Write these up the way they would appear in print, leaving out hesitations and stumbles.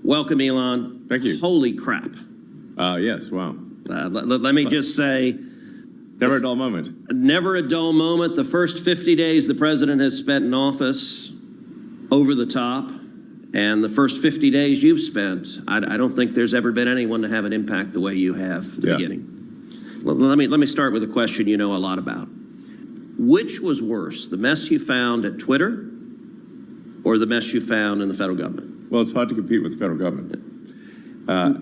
Welcome, Elon. Thank you. Holy crap. Yes, wow. Let me just say, Never a dull moment. never a dull moment. The first 50 days the president has spent in office, over the top. And the first 50 days you've spent, I don't think there's ever been anyone to have an impact the way you have at the beginning. Let me start with a question you know a lot about. Which was worse, the mess you found at Twitter or the mess you found in the federal government? Well, it's hard to compete with the federal government.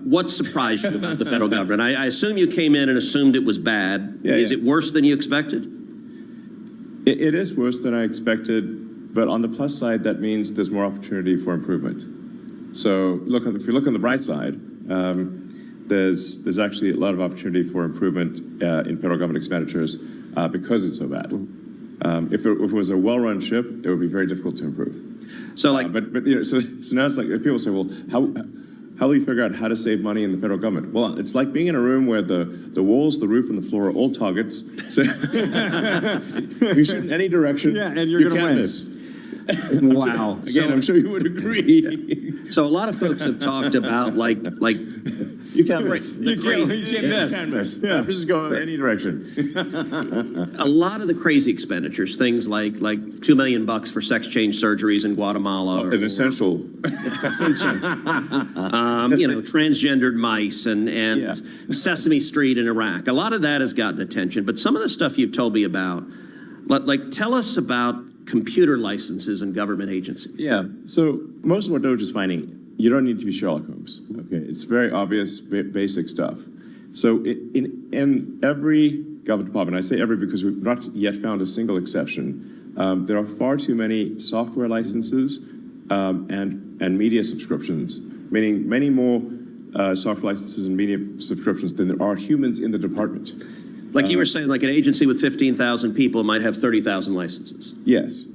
What surprised you about the federal government? I assume you came in and assumed it was bad. Yeah, Is yeah. it worse than you expected? It is worse than I expected, but on the plus side, that means there's more opportunity for improvement. So if you look on the bright side, there's actually a lot of opportunity for improvement in federal government expenditures because it's so bad. If it was a well-run ship, it would be very difficult to improve. So, like, but you know, so now it's like if people say, well, how do we figure out how to save money in the federal government? Well, it's like being in a room where the walls, the roof, and the floor are all targets. So you shoot in any direction, yeah, and you're you going to can't win. miss. Wow. Again, I'm sure you would agree. so a lot of folks have talked about like You can't miss. You can't miss. You can't miss. Yeah, just go in any direction. a lot of the crazy expenditures, things like $2 million for sex change surgeries in Guatemala, An essential. transgendered mice and Sesame Street in Iraq. A lot of that has gotten attention, but some of the stuff you've told me about, like tell us about computer licenses in government agencies. Yeah, so most of what DOGE is finding, you don't need to be Sherlock Holmes. Okay, it's very obvious, basic stuff. So in every government department, I say every because we've not yet found a single exception, there are far too many software licenses and media subscriptions, meaning many more software licenses and media subscriptions than there are humans in the department. Like you were saying, like an agency with 15,000 people might have 30,000 licenses. Yes.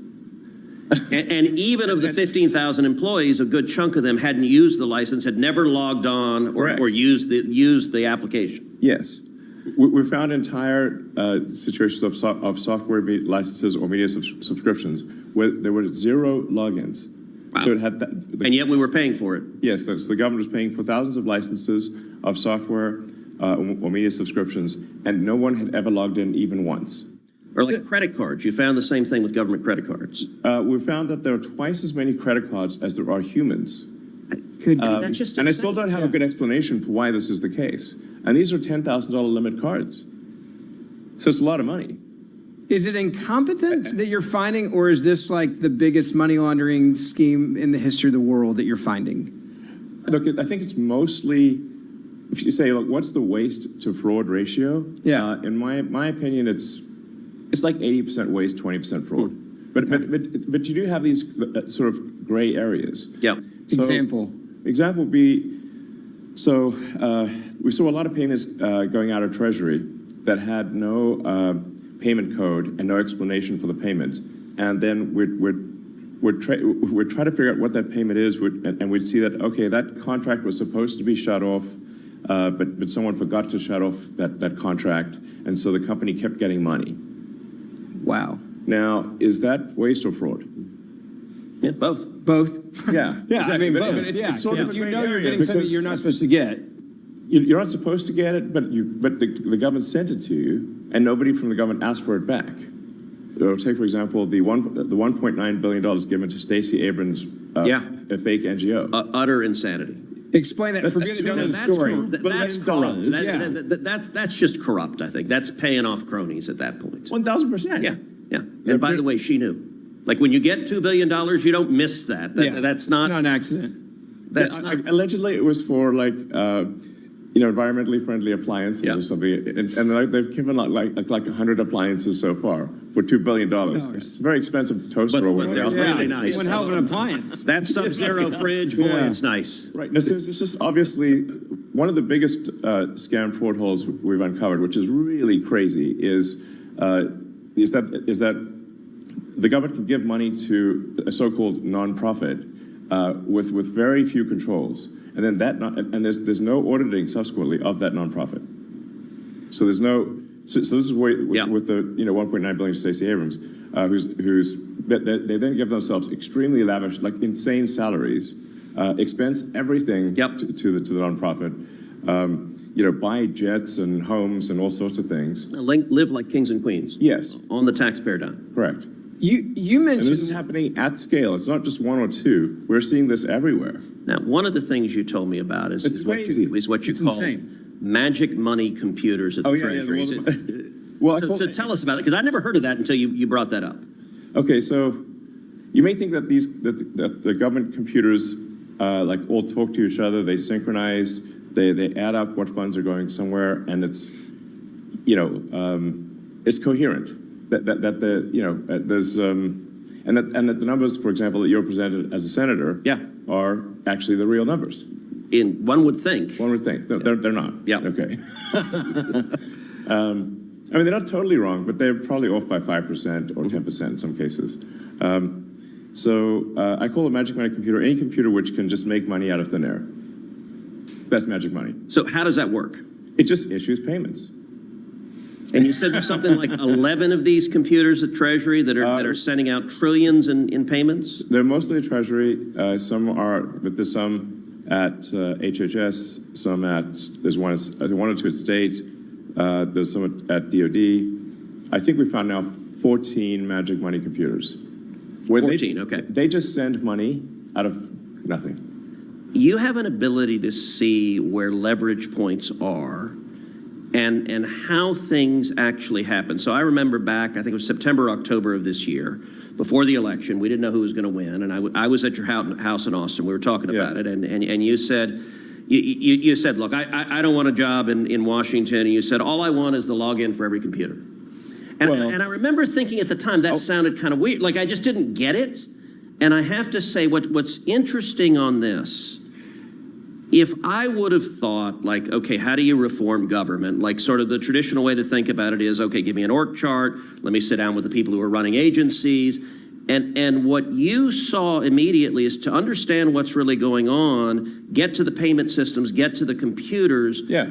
and even of the 15,000 employees, a good chunk of them hadn't used the license, had never logged on or used the application. Yes. We found entire situations of software licenses or media subscriptions where there were 0 logins. Wow. So it had and yet we were paying for it. Yes, so the government was paying for thousands of licenses of software or media subscriptions, and no one had ever logged in even once. Or like credit cards. You found the same thing with government credit cards. We found that there are twice as many credit cards as there are humans. That's just and I still don't have a good explanation for why this is the case. And these are $10,000 limit cards. So it's a lot of money. Is it incompetence that you're finding, or is this like the biggest money laundering scheme in the history of the world that you're finding? Look, I think it's mostly, if you say, look, what's the waste to fraud ratio? Yeah. In my opinion, it's like 80% waste, 20% fraud. But you do have these sort of gray areas. Yeah. So, example would be, so we saw a lot of payments going out of Treasury that had no payment code and no explanation for the payment. And then we'd try to figure out what that payment is, and we'd see that, okay, that contract was supposed to be shut off, but someone forgot to shut off that contract, and so the company kept getting money. Wow. Now, is that waste or fraud? Yeah, both. Both? Yeah. Yeah, exactly. I mean, But both. it's sort of a you gray know you're area getting something because you're not supposed to get. You're not supposed to get it, but the government sent it to you, and nobody from the government asked for it back. So take, for example, the $1.9 billion given to Stacey Abrams, a fake NGO. Utter insanity. Explain that. For people that don't know the story. That's corrupt. That's just corrupt, I think. That's paying off cronies at that point. 1,000%. Yeah. And by the way, she knew. Like when you get $2 billion, you don't miss that. That's not... It's not an accident. That's not... Allegedly, it was for like... environmentally friendly appliances or something, and they've given like 100 appliances so far for $2 billion. It's a very expensive toaster or whatever. Really nice. It's one hell of an appliance. That Sub-Zero fridge, boy, it's nice. Right. This is obviously one of the biggest scam fraud holes we've uncovered, which is really crazy. Is that the government can give money to a so-called nonprofit with very few controls. And then there's no auditing subsequently of that nonprofit. So there's no. So this is where, with the $1.9 billion to Stacey Abrams, they then give themselves extremely lavish, like insane salaries expense everything Yep. to the nonprofit. Buy jets and homes and all sorts of things. Live like kings and queens. Yes, On the taxpayer dime. correct. You And mentioned this is happening at scale. It's not just one or two. We're seeing this everywhere. Now, one of the things you told me about is, It's crazy. is what you It's call insane. magic money computers at the Treasury. Well, So tell us about it, because I never heard of that until you brought that up. Okay, so you may think that the government computers all talk to each other. They synchronize. They add up what funds are going somewhere, and it's coherent. There's and that the numbers, for example, that you're presented as a senator, are actually the real numbers. One would think. One would think. No, they're not. Yeah. Okay. I mean, they're not totally wrong, but they're probably off by 5% or 10% in some cases. I call a magic money computer any computer which can just make money out of thin air. That's magic money. So how does that work? It just issues payments. And you said there's something like 11 of these computers at Treasury that are sending out trillions in payments? They're mostly at Treasury. Some are, but there's some at HHS, some there's one or two at State, there's some at DOD. I think we found now 14 magic money computers. 14, okay. They just send money out of nothing. You have an ability to see where leverage points are and how things actually happen. So I remember back, I think it was September, October of this year, before the election, we didn't know who was going to win, and I was at your house in Austin. We were talking about it, and you said, you said, look, I don't want a job in Washington, and you said, all I want is the login for every computer. And I remember thinking at the time that sounded kind of weird, like I just didn't get it. And I have to say, what's interesting on this, if I would have thought, like, okay, how do you reform government? Like, sort of the traditional way to think about it is, okay, give me an org chart, let me sit down with the people who are running agencies. And what you saw immediately is to understand what's really going on, get to the payment systems, get to the computers. Yeah.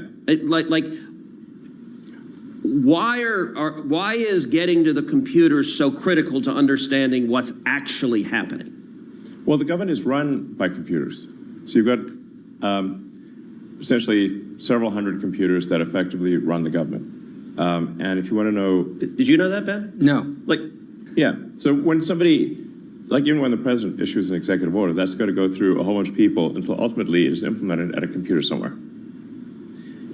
Why is getting to the computers so critical to understanding what's actually happening? Well, the government is run by computers. So you've got essentially several hundred computers that effectively run the government. And if you want to know... Did you know that, Ben? No. Yeah. So when somebody, even when the president issues an executive order, that's got to go through a whole bunch of people until ultimately it is implemented at a computer somewhere.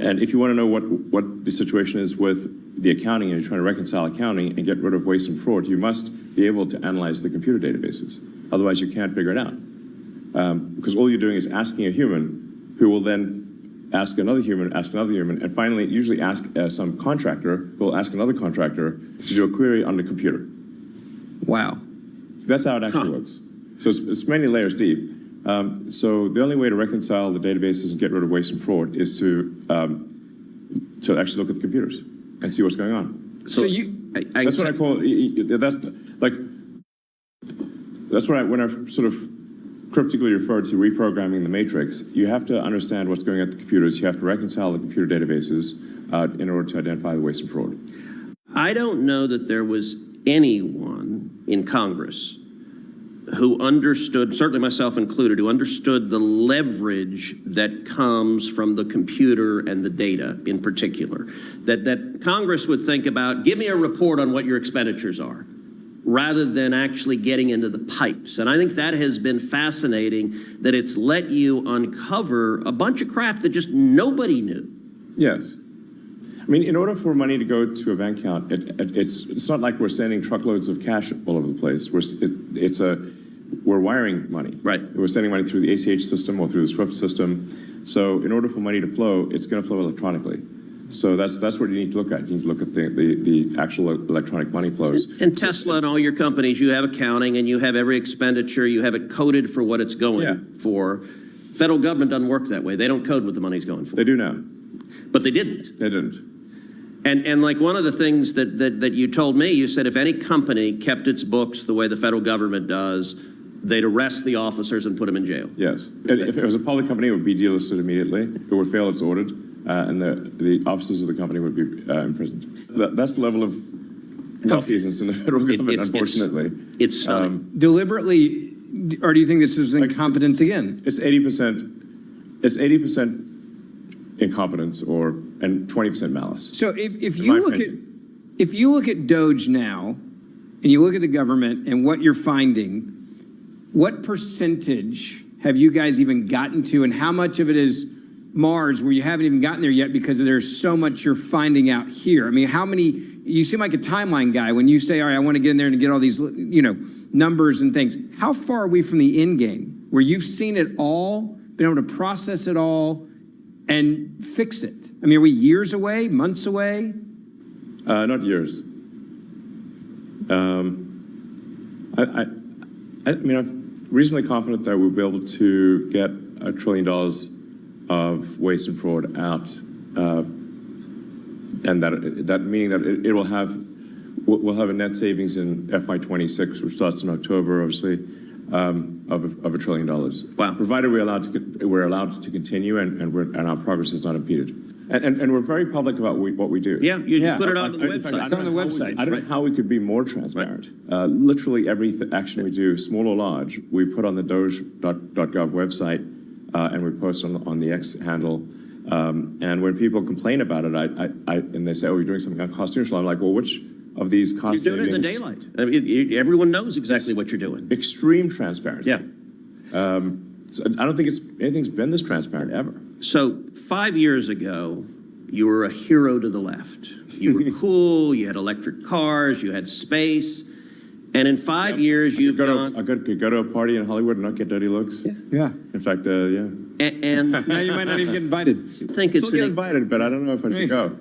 And if you want to know what the situation is with the accounting and you're trying to reconcile accounting and get rid of waste and fraud, you must be able to analyze the computer databases. Otherwise, you can't figure it out. Because all you're doing is asking a human who will then ask another human, and finally usually ask some contractor who will ask another contractor to do a query on the computer. Wow. That's how it actually works. So it's many layers deep. So the only way to reconcile the databases and get rid of waste and fraud is to actually look at the computers and see what's going on. So that's what I call when I sort of cryptically refer to reprogramming the matrix. You have to understand what's going on at the computers. You have to reconcile the computer databases in order to identify the waste and fraud. I don't know that there was anyone in Congress who understood, certainly myself included, who understood the leverage that comes from the computer and the data in particular. That Congress would think about, give me a report on what your expenditures are, rather than actually getting into the pipes. And I think that has been fascinating, that it's let you uncover a bunch of crap that just nobody knew. Yes. I mean, in order for money to go to a bank account, it's not like we're sending truckloads of cash all over the place. We're wiring money. Right. We're sending money through the ACH system or through the SWIFT system. So in order for money to flow, it's going to flow electronically. So that's what you need to look at. You need to look at the actual electronic money flows. And Tesla and all your companies, you have accounting and you have every expenditure, you have it coded for what it's going for. Federal government doesn't work that way. They don't code what the money's going for. They do now. But they didn't. They didn't. And like one of the things that you told me, you said if any company kept its books the way the federal government does, they'd arrest the officers and put them in jail. Yes. And if it was a public company, it would be delisted immediately. It would fail its audit, and the officers of the company would be imprisoned. That's the level of malfeasance in the federal government, unfortunately. It's stunning. Deliberately Or do you think this is incompetence again? It's 80%. It's 80% incompetence and 20% malice. So if in you my look opinion. if you look at DOGE now, and you look at the government and what you're finding, what percentage have you guys even gotten to, and how much of it is Mars, where you haven't even gotten there yet because there's so much you're finding out here? I mean, how many? You seem like a timeline guy when you say, all right, I want to get in there and get all these, numbers and things. How far are we from the end game, where you've seen it all, been able to process it all, and fix it? I mean, are we years away, months away? Not years. I mean, I'm reasonably confident that we'll be able to get $1 trillion of waste and fraud out, and that meaning that we'll have a net savings in FY26, which starts in October, obviously, of $1 trillion. Wow! Provided we're allowed to continue, and our progress is not impeded. And we're very public about what we do. Yeah, you put it on the website. It's on the website. I don't know how we could be more transparent. Right. Literally every action we do, small or large, we put on the DOGE.gov website, and we post on the X handle. And when people complain about it, and they say, "Oh, you're doing something unconstitutional," I'm like, "Well, which of these cost You're doing savings?" it in the daylight. I mean, everyone knows exactly what you're doing. Extreme transparency. Yeah. So I don't think anything's been this transparent ever. So 5 years ago, you were a hero to the left. You were cool, you had electric cars, you had space, and in 5 years you've gone... I could go to a party in Hollywood and not get dirty looks. Yeah. In fact, yeah. And Now you might not even get invited. I think it's Still get invited, but I don't know if I should go.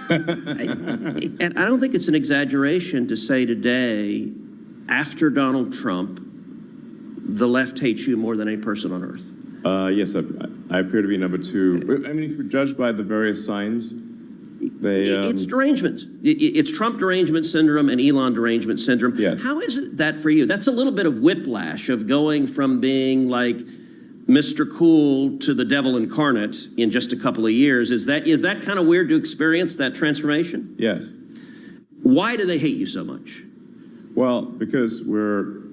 and I don't think it's an exaggeration to say today, after Donald Trump, the left hates you more than any person on earth. Yes, I appear to be number 2. I mean, if you're judged by the various signs, it's derangement. It's Trump derangement syndrome and Elon derangement syndrome. Yes. How is it that for you? That's a little bit of whiplash of going from being like Mr. Cool to the devil incarnate in just a couple of years. Is that kind of weird to experience that transformation? Yes. Why do they hate you so much? Well, because we're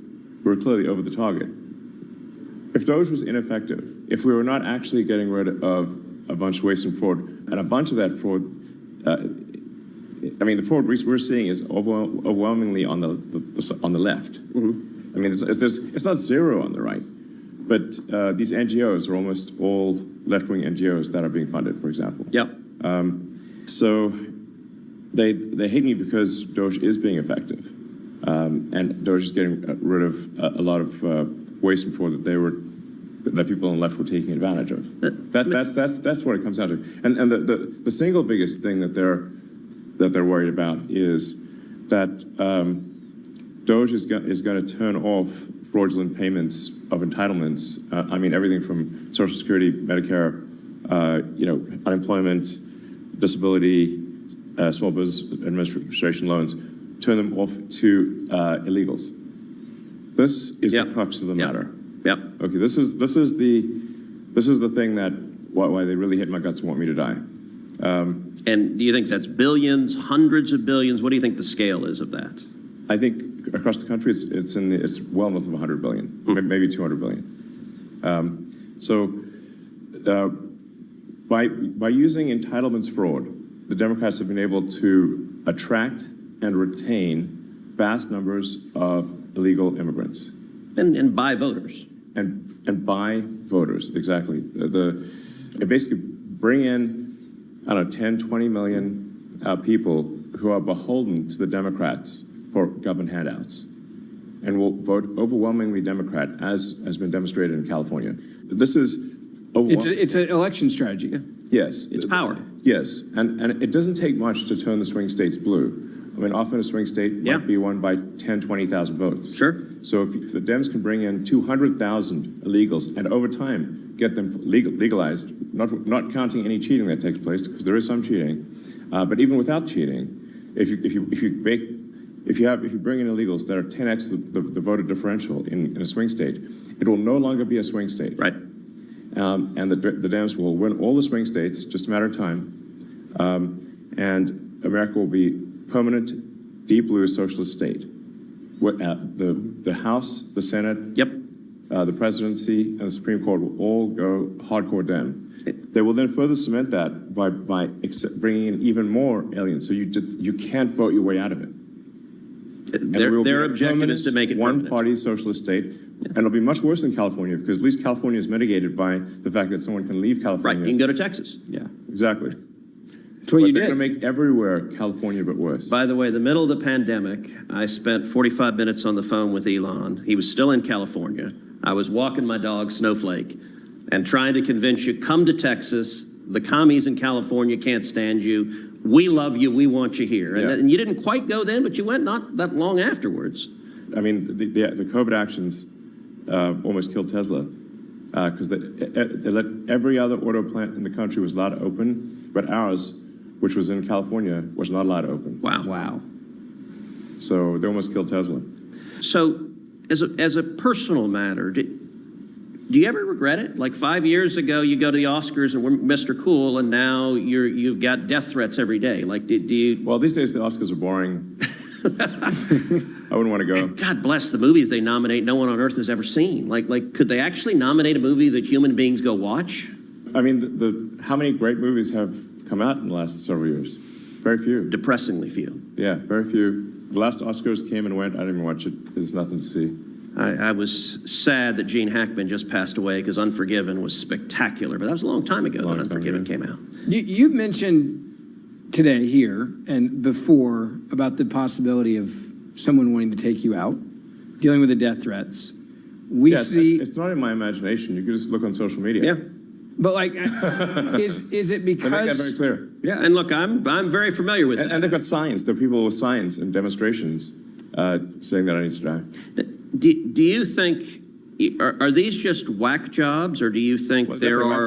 clearly over the target. If DOGE was ineffective, if we were not actually getting rid of a bunch of waste and fraud, and a bunch of that fraud, I mean, the fraud we're seeing is overwhelmingly on the left. Mm-hmm. I mean, it's not zero on the right, but these NGOs are almost all left-wing NGOs that are being funded, for example. Yep. So they hate me because DOGE is being effective, and DOGE is getting rid of a lot of waste and fraud that people on the left were taking advantage of. That's what it comes down to. And the single biggest thing that they're worried about is that DOGE is going to turn off fraudulent payments of entitlements. I mean, everything from Social Security, Medicare, unemployment, disability, small business administration loans, turn them off to illegals. This is the crux of the matter. Yep. Okay, this is the thing that why they really hate my guts and want me to die. And do you think that's billions, hundreds of billions? What do you think the scale is of that? I think across the country it's well north of 100 billion, maybe 200 billion. So by using entitlements fraud, the Democrats have been able to attract and retain vast numbers of illegal immigrants. And buy voters. And buy voters, exactly. They basically bring in, I don't know, 10, 20 million people who are beholden to the Democrats for government handouts and will vote overwhelmingly Democrat, as has been demonstrated in California. This is... It's an election strategy. Yeah. Yes. It's power. Yes, and it doesn't take much to turn the swing states blue. I mean, often a swing state might be won by 10, 20,000 votes. Sure. So if the Dems can bring in 200,000 illegals and over time get them legalized, not counting any cheating that takes place, because there is some cheating, but even without cheating, if you bring in illegals that are 10x the voter differential in a swing state, it will no longer be a swing state. Right. And the Dems will win all the swing states, just a matter of time, and America will be permanent, deep blue socialist state. The House, the Senate, the presidency, and the Supreme Court will all go hardcore down. They will then further cement that by bringing in even more aliens, so you can't vote your way out of it. Their objective is to make it permanent. One-party socialist state, and it'll be much worse than California, because at least California is mitigated by the fact that someone can leave California. Right, you can go to Texas. Yeah. Exactly. That's what you They're did. going to make everywhere California but worse. By the way, the middle of the pandemic, I spent 45 minutes on the phone with Elon. He was still in California. I was walking my dog, Snowflake, and trying to convince you, come to Texas. The commies in California can't stand you. We love you. We want you here. Yeah. And you didn't quite go then, but you went not that long afterwards. I mean, the COVID actions almost killed Tesla because they let every other auto plant in the country was allowed to open, but ours, which was in California, was not allowed to open. Wow. Wow. So they almost killed Tesla. So as a personal matter, do you ever regret it? Like 5 years ago, you go to the Oscars and we're Mr. Cool, and now you've got death threats every day. Like, do you? Well, these days the Oscars are boring. I wouldn't want to go. God bless the movies they nominate. No one on earth has ever seen. Like, could they actually nominate a movie that human beings go watch? I mean, how many great movies have come out in the last several years? Very few. Depressingly few. Yeah, very few. The last Oscars came and went. I didn't even watch it. There's nothing to see. I was sad that Gene Hackman just passed away because Unforgiven was spectacular, but that was a long time ago that Unforgiven came out. You mentioned today here and before about the possibility of someone wanting to take you out, dealing with the death threats. We see it's not in my imagination. You can just look on social media. Yeah. But like, is it because? They make that very clear. Yeah, and look, I'm very familiar with that. And they've got signs. There are people with signs and demonstrations saying that I need to die. Do you think, are these just whack jobs, or do you think there are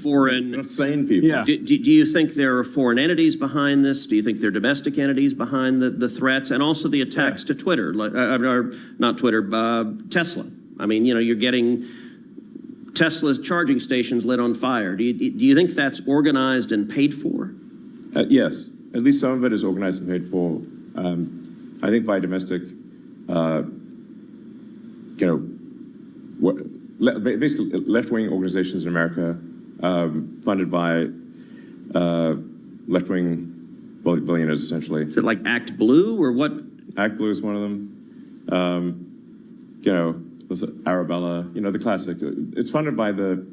foreign... They're not sane people. Yeah. Do you think there are foreign entities behind this? Do you think there are domestic entities behind the threats and also the attacks to Twitter, or not Twitter, Tesla? I mean, you're getting Tesla's charging stations lit on fire. Do you think that's organized and paid for? Yes. At least some of it is organized and paid for. I think by domestic... basically left-wing organizations in America funded by left-wing billionaires, essentially. Is it like Act Blue or what? Act Blue is one of them. There's Arabella, the classic. It's funded by the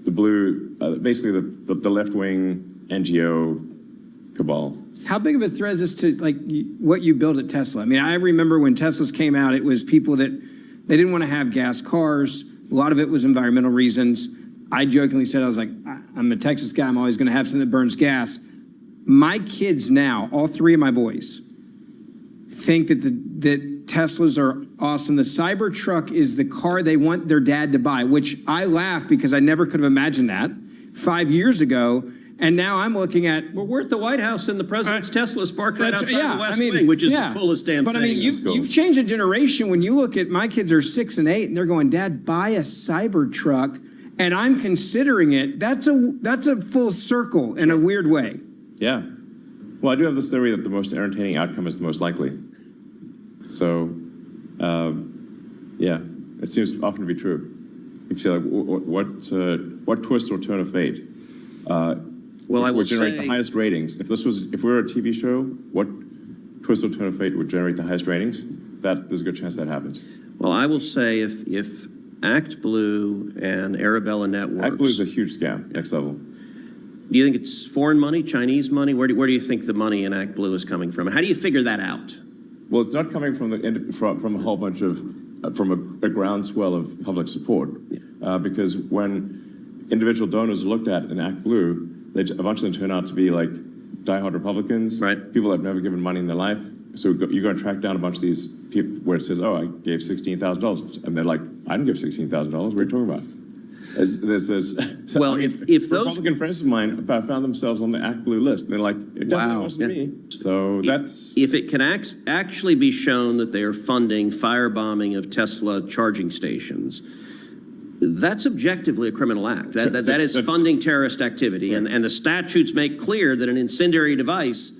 blue, basically the left-wing NGO cabal. How big of a threat is this to what you built at Tesla? I mean, I remember when Teslas came out, it was people that they didn't want to have gas cars. A lot of it was environmental reasons. I jokingly said, I was like, I'm a Texas guy. I'm always going to have something that burns gas. My kids now, all three of my boys, think that that Teslas are awesome. The Cybertruck is the car they want their dad to buy, which I laugh because I never could have imagined that 5 years ago. And now I'm looking at... Well, we're at the White House and the president's Tesla is parked right outside the West Wing, which is the coolest damn thing. But I mean, you've changed a generation. When you look at my kids are 6 and 8, and they're going, Dad, buy a Cybertruck, and I'm considering it. That's a full circle in a weird way. Yeah. Well, I do have this theory that the most entertaining outcome is the most likely. So, yeah, it seems often to be true. You see, like, what twist or turn of fate well, I will would generate say, the highest ratings? If we were a TV show, what twist or turn of fate would generate the highest ratings? There's a good chance that happens. Well, I will say if Act Blue and Arabella Networks... Act Blue is a huge scam, next level. Do you think it's foreign money, Chinese money? Where do you think the money in Act Blue is coming from? And how do you figure that out? Well, it's not coming from a whole bunch of from a groundswell of public support, because when individual donors are looked at in Act Blue, they eventually turn out to be like diehard Republicans, right? People that have never given money in their life. So you're going to track down a bunch of these people where it says, "Oh, I gave $16,000," and they're like, "I didn't give $16,000. What are you talking about?" Well, if those Republican friends of mine found themselves on the Act Blue list, and they're like, "It definitely wasn't me." So that's if it can actually be shown that they are funding firebombing of Tesla charging stations. That's objectively a criminal act. That is funding terrorist activity, right. and the statutes make clear that an incendiary device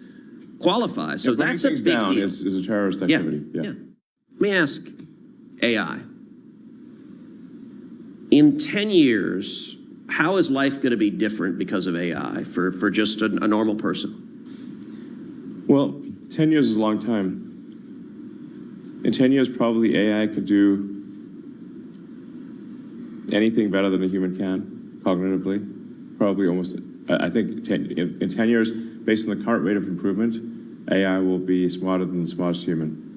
qualifies. So that's a big down deal. is a terrorist activity. Yeah. Let me ask AI. In 10 years, how is life going to be different because of AI for just a normal person? Well, 10 years is a long time. In 10 years, probably AI could do anything better than a human can, cognitively. Probably almost, I think in 10 years, based on the current rate of improvement, AI will be smarter than the smartest human.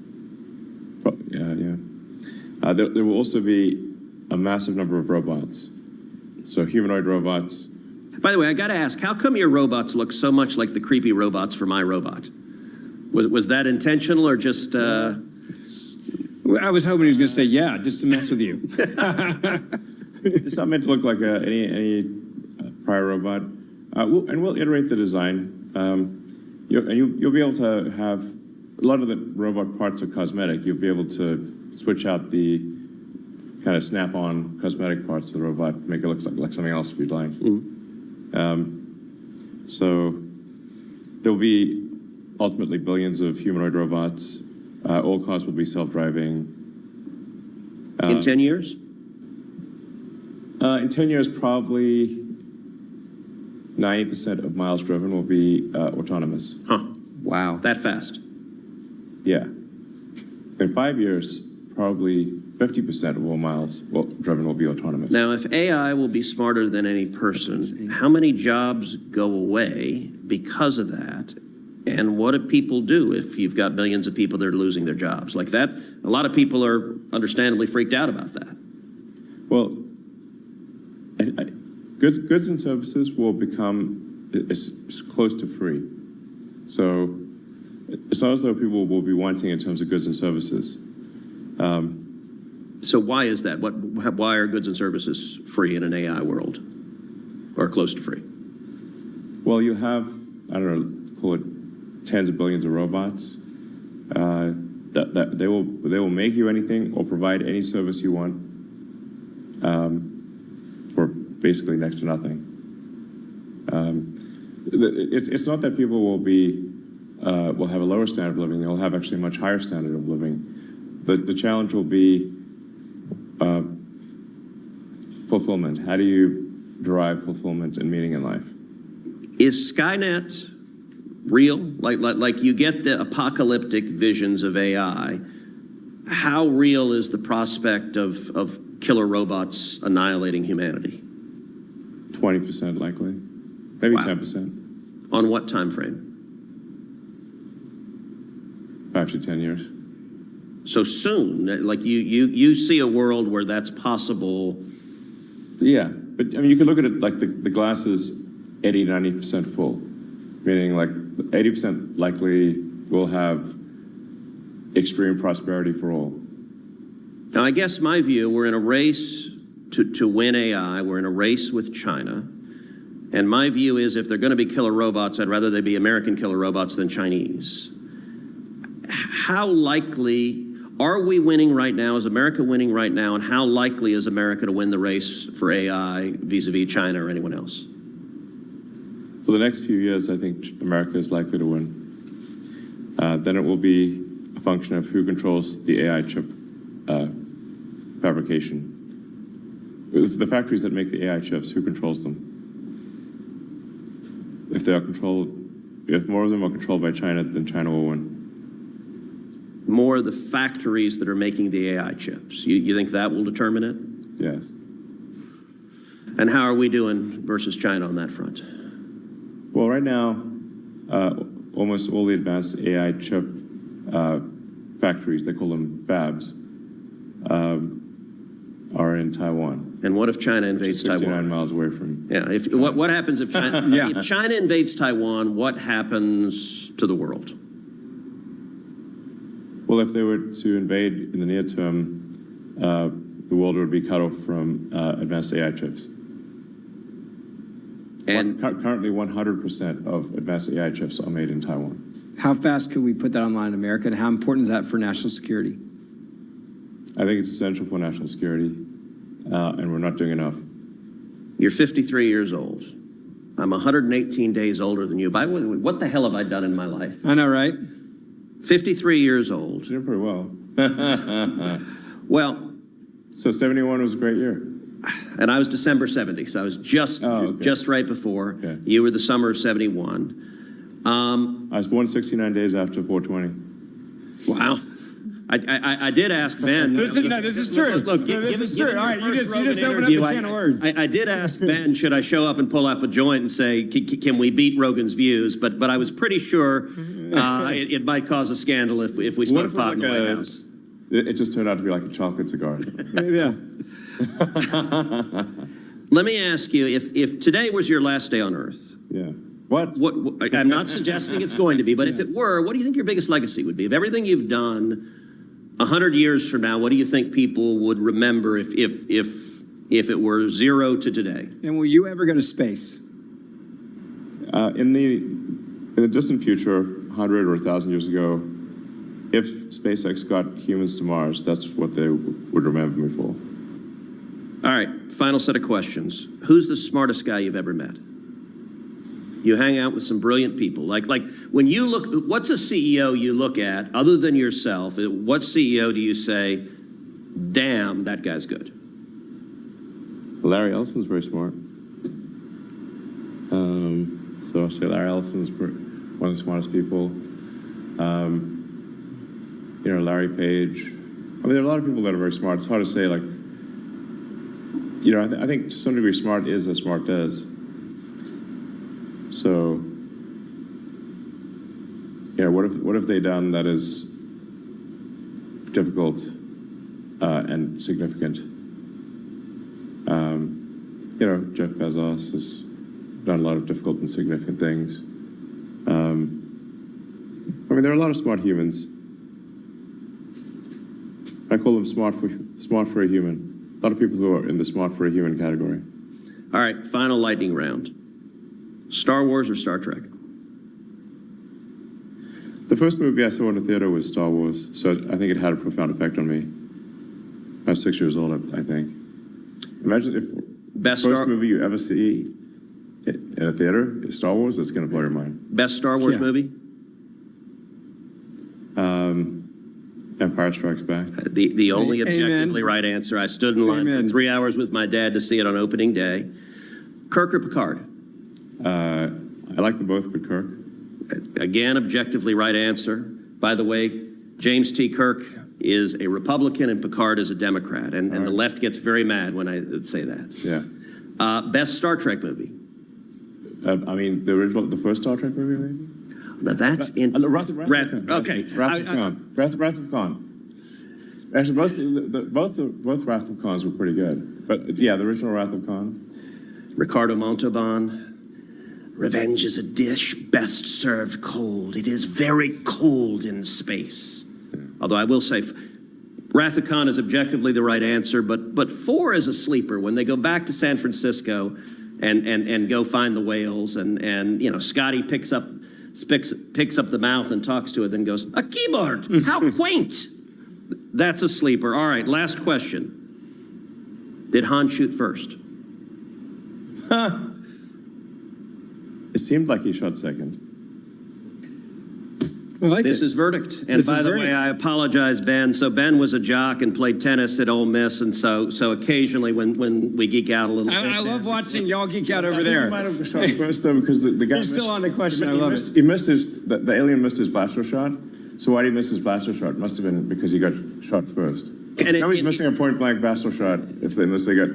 There will also be a massive number of robots. So humanoid robots. By the way, I got to ask, how come your robots look so much like the creepy robots from iRobot? Was that intentional or just... I was hoping he was going to say, yeah, just to mess with you. It's not meant to look like any prior robot. We'll iterate the design. You'll be able to have, a lot of the robot parts are cosmetic. You'll be able to switch out the kind of snap-on cosmetic parts of the robot, make it look like something else if you'd like. So there'll be ultimately billions of humanoid robots. All cars will be self-driving. in 10 years? In 10 years, probably 90% of miles driven will be autonomous. Huh. Wow. That fast? Yeah. In 5 years, probably 50% of all miles driven will be autonomous. Now, if AI will be smarter than any person, how many jobs go away because of that? And what do people do if you've got millions of people that are losing their jobs? Like that, a lot of people are understandably freaked out about that. Well, goods and services will become as close to free. So it's not as though people will be wanting in terms of goods and services. So why is that? Why are goods and services free in an AI world, or close to free? Well, you have, I don't know, call it tens of billions of robots. That they will make you anything or provide any service you want for basically next to nothing. It's not that people will have a lower standard of living; they'll have actually a much higher standard of living. The challenge will be fulfillment. How do you derive fulfillment and meaning in life? Is Skynet real? Like you get the apocalyptic visions of AI. How real is the prospect of killer robots annihilating humanity? 20% likely, maybe Wow. 10%. On what time frame? 5 to 10 years. So soon, like you see a world where that's possible. Yeah, but I mean, you could look at it like the glass is 80 to 90% full, meaning like 80% likely will have extreme prosperity for all. Now, I guess my view, we're in a race to win AI. We're in a race with China. And my view is if they're going to be killer robots, I'd rather they be American killer robots than Chinese. How likely are we winning right now? Is America winning right now? And how likely is America to win the race for AI vis-a-vis China or anyone else? For the next few years, I think America is likely to win. Then it will be a function of who controls the AI chip fabrication. The factories that make the AI chips, who controls them? If more of them are controlled by China, then China will win. More of the factories that are making the AI chips. You think that will determine it? Yes. And how are we doing versus China on that front? Well, right now, almost all the advanced AI chip factories, they call them fabs, are in Taiwan. And what if China invades 69 Taiwan? miles away from. Yeah. What happens if China? Yeah. If China invades Taiwan, what happens to the world? Well, if they were to invade in the near term, the world would be cut off from advanced AI chips. And Currently, 100% of advanced AI chips are made in Taiwan. How fast could we put that online in America, and how important is that for national security? I think it's essential for national security, and we're not doing enough. you're 53 years old. I'm 118 days older than you. By the way, what the hell have I done in my life? I know, right? 53 years old. Doing pretty well. Well, So 71 was a great year. and I was December 70, so I was just right before. Okay. You were the summer of 71. I was born 69 days after 420. Wow. I did ask Ben. This is true. Look, this is true. All right, you just Rogan opened up interview, the can of words. I did ask Ben, should I show up and pull up a joint and say, can we beat Rogan's views? But I was pretty sure it might cause a scandal if we What smoked if it was pot in the like White a- House. It just turned out to be like a chocolate cigar. Yeah. Let me ask you, if today was your last day on Earth, Yeah. What? what I'm not suggesting it's going to be, but if it were, what do you think your biggest legacy would be? Of everything you've done, 100 years from now, what do you think people would remember if it were 0 to today? And will you ever go to space? In the distant future, 100 or 1,000 years ago, if SpaceX got humans to Mars, that's what they would remember me for. All right, final set of questions. Who's the smartest guy you've ever met? You hang out with some brilliant people. Like when you look, what's a CEO you look at other than yourself? What CEO do you say, damn, that guy's good? Larry Ellison's very smart. So I'll say Larry Ellison's one of the smartest people. Larry Page. I mean, there are a lot of people that are very smart. It's hard to say, like, I think to some degree smart is as smart does. So, what have they done that is difficult and significant? Jeff Bezos has done a lot of difficult and significant things. There are a lot of smart humans. I call them smart for a human. A lot of people who are in the smart for a human category. All right, final lightning round. Star Wars or Star Trek? The first movie I saw in the theater was Star Wars, so I think it had a profound effect on me. I was 6 years old, I think. Imagine if the first movie you ever see in a theater is Star Wars, it's going to blow your mind. Best Star Wars movie? Empire Strikes Back. The only Amen. objectively right answer. I stood in line Amen. for 3 hours with my dad to see it on opening day. Kirk or Picard? I like them both, but Kirk. Again, objectively right answer. By the way, James T. Kirk is a Republican and Picard is a Democrat, and the left gets very mad when I say that. Yeah. Best Star Trek movie? The first Star Trek movie, maybe? Now that's in... Wrath of Khan. Okay. Wrath of Khan. Wrath of Khan. Actually, both Wrath of Khans were pretty good. But yeah, the original Wrath of Khan. Ricardo Montalban. Revenge is a dish best served cold. It is very cold in space. Although I will say, Wrath of Khan is objectively the right answer, but 4 is a sleeper. When they go back to San Francisco and go find the whales, and Scotty picks up the mouth and talks to it, then goes, a keyboard, how quaint. That's a sleeper. All right, last question. Did Han shoot first? It seemed like he shot second. I like This it. is verdict. And This by is the verdict. way, I apologize, Ben. So Ben was a jock and played tennis at Ole Miss, and so occasionally when we geek out a little bit. I love watching y'all geek out over I think there. he might have shot first though, because the guy He's still on the question. I He love missed, it. he missed the alien missed his blaster shot. So why did he miss his blaster shot? It must have been because he got shot first. Nobody's missing a point blank blaster shot unless they got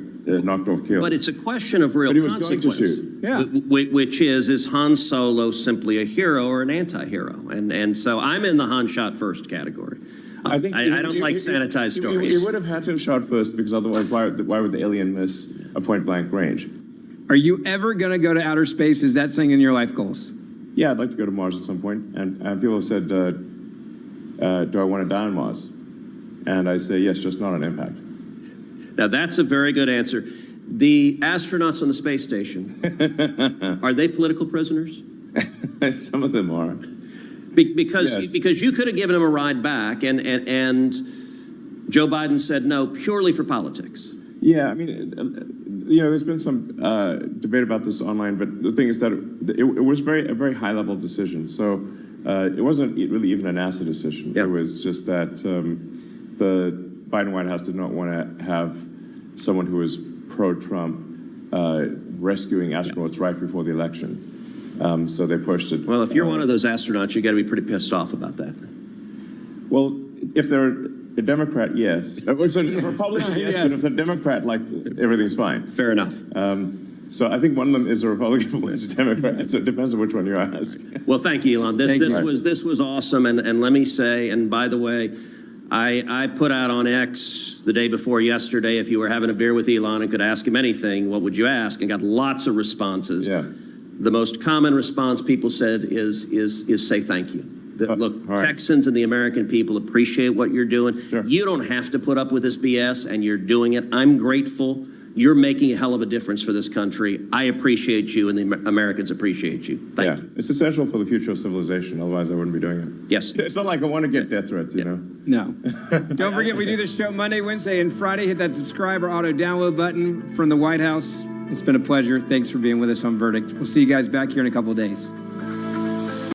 knocked off kill. But it's a question of real But he was going to consequence. shoot. Yeah. Which is Han Solo simply a hero or an anti-hero? And so I'm in the Han shot first category. I don't like sanitized stories. He would have had to have shot first, because otherwise why would the alien miss a point blank range? Are you ever going to go to outer space? Is that something in your life goals? Yeah, I'd like to go to Mars at some point. And people have said, do I want to die on Mars? And I say, yes, just not on impact. Now, that's a very good answer. The astronauts on the space station, are they political prisoners? Some of them are. Because Yes. you could have given them a ride back, and Joe Biden said no, purely for politics. Yeah, I mean, there's been some debate about this online, but the thing is that it was a very high-level decision. So it wasn't really even a NASA decision. Yeah. It was just that the Biden White House did not want to have someone who was pro-Trump rescuing astronauts right before the election. So they pushed it. Well, if you're one of those astronauts, you got to be pretty pissed off about that. Well, if they're a Democrat, yes. It's a Republican, yes, but if they're a Democrat, like, everything's fine. Fair enough. So I think one of them is a Republican, one is a Democrat. So it depends on which one you ask. Well, thank you, Elon. Thank you. This was awesome. And let me say, and by the way, I put out on X the day before yesterday, if you were having a beer with Elon and could ask him anything, what would you ask? And got lots of responses. Yeah. The most common response people said is say thank you. Look, right. Texans and the American people appreciate what you're doing. Sure. You don't have to put up with this BS, and you're doing it. I'm grateful. You're making a hell of a difference for this country. I appreciate you, and the Americans appreciate you. Thank you. It's essential for the future of civilization. Otherwise, I wouldn't be doing it. Yes. It's not like I want to get death threats, you know? No. Don't forget, we do this show Monday, Wednesday, and Friday. Hit that subscribe or auto download button from the White House. It's been a pleasure. Thanks for being with us on Verdict. We'll see you guys back here in a couple of days.